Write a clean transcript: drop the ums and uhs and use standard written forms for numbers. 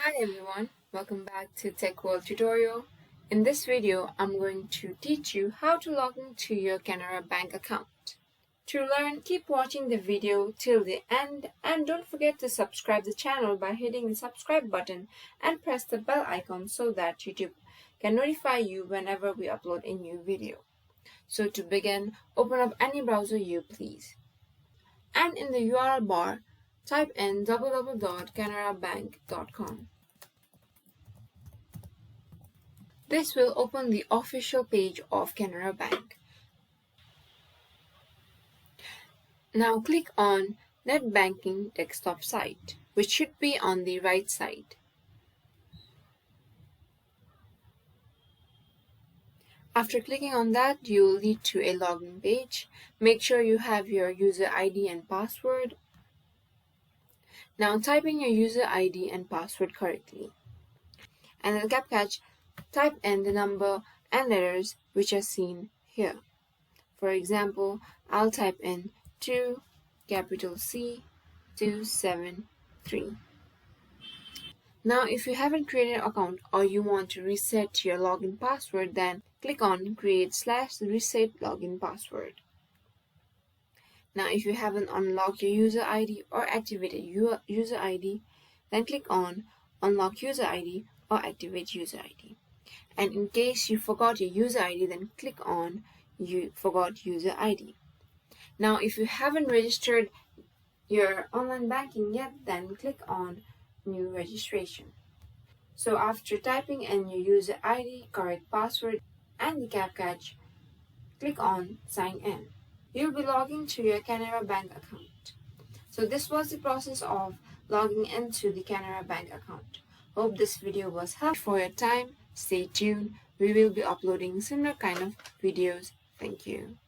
Hi everyone, welcome back to Tech World tutorial. In this video, I'm going to teach you how to log into your Canara bank account. To learn, keep watching the video till the end and don't forget to subscribe the channel by hitting the subscribe button and press the bell icon so that YouTube can notify you whenever we upload a new video. So to begin, open up any browser you please. And in the URL bar, type in www.canarabank.com. This will open the official page of Canara Bank. Now click on Net Banking desktop site, which should be on the right side. After clicking on that, you will lead to a login page. Make sure you have your user ID and password. Now type in your user ID and password correctly. And in the CAPTCHA, type in the number and letters which are seen here. For example, I'll type in 2 capital C 273. Now if you haven't created an account or you want to reset your login password, then click on create/reset login password. Now if you haven't unlocked your user ID or activated your user ID, then click on unlock user ID or activate user ID. And in case you forgot your user ID, then click on you forgot user ID. Now if you haven't registered your online banking yet, then click on new registration. So after typing in your user ID, correct password and the CAPTCHA, click on sign in. You'll be logging to your Canara Bank account. So this was the process of logging into the Canara Bank account. Hope this video was helpful. For your time, stay tuned. We will be uploading similar kind of videos. Thank you.